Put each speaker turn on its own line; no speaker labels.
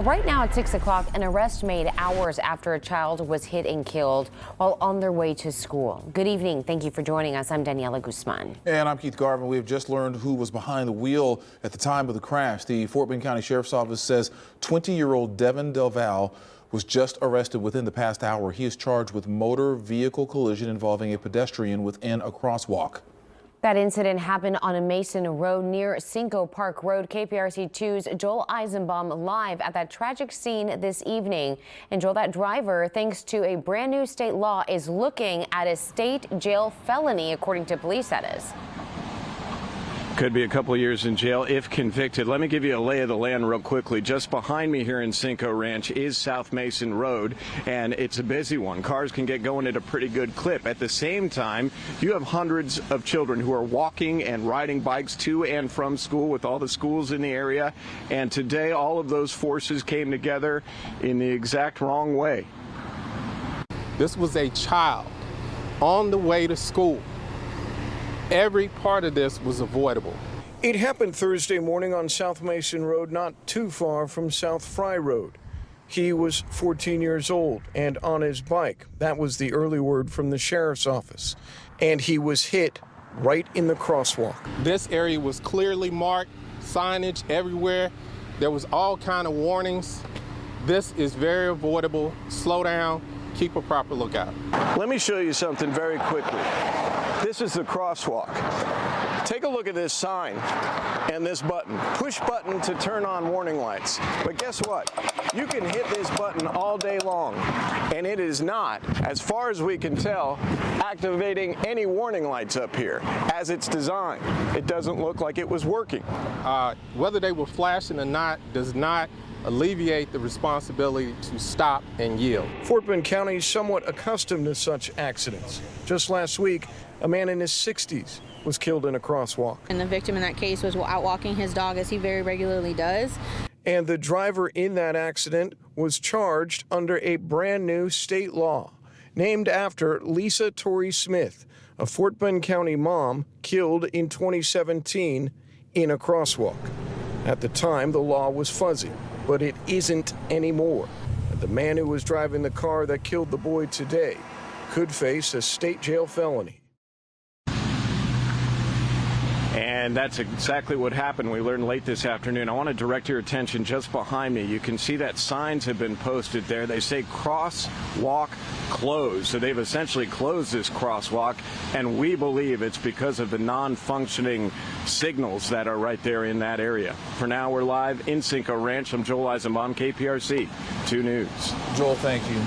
Right now at 6 o'clock, an arrest made hours after a child was hit and killed while on their way to school. Good evening. Thank you for joining us. I'm Daniela Guzman.
And I'm Keith Garvin. We have just learned who was behind the wheel at the time of the crash. The Fort Bend County Sheriff's Office says 20-year-old Devin Del Val was just arrested within the past hour. He is charged with motor vehicle collision involving a pedestrian within a crosswalk.
That incident happened on a Mason Road near Cinco Park Road. KPRC 2's Joel Eisenbaum live at that tragic scene this evening. And Joel, that driver, thanks to a brand new state law, is looking at a state jail felony, according to police, that is.
Could be a couple of years in jail if convicted. Let me give you a lay of the land real quickly. Just behind me here in Cinco Ranch is South Mason Road, and it's a busy one. Cars can get going at a pretty good clip. At the same time, you have hundreds of children who are walking and riding bikes to and from school with all the schools in the area. And today, all of those forces came together in the exact wrong way.
This was a child on the way to school. Every part of this was avoidable.
It happened Thursday morning on South Mason Road, not too far from South Fry Road. He was 14 years old and on his bike. That was the early word from the sheriff's office. And he was hit right in the crosswalk.
This area was clearly marked, signage everywhere. There was all kind of warnings. This is very avoidable. Slow down, keep a proper lookout.
Let me show you something very quickly. This is the crosswalk. Take a look at this sign and this button. Push button to turn on warning lights. But guess what? You can hit this button all day long, and it is not, as far as we can tell, activating any warning lights up here as it's designed. It doesn't look like it was working.
Whether they were flashing or not does not alleviate the responsibility to stop and yield.
Fort Bend County is somewhat accustomed to such accidents. Just last week, a man in his 60s was killed in a crosswalk.
And the victim in that case was out walking his dog, as he very regularly does.
And the driver in that accident was charged under a brand new state law named after Lisa Torrey Smith, a Fort Bend County mom killed in 2017 in a crosswalk. At the time, the law was fuzzy, but it isn't anymore. And the man who was driving the car that killed the boy today could face a state jail felony.
And that's exactly what happened. We learned late this afternoon. I want to direct your attention just behind me. You can see that signs have been posted there. They say crosswalk closed. So they've essentially closed this crosswalk, and we believe it's because of the non-functioning signals that are right there in that area. For now, we're live in Cinco Ranch. I'm Joel Eisenbaum, KPRC 2 News.
Joel, thank you.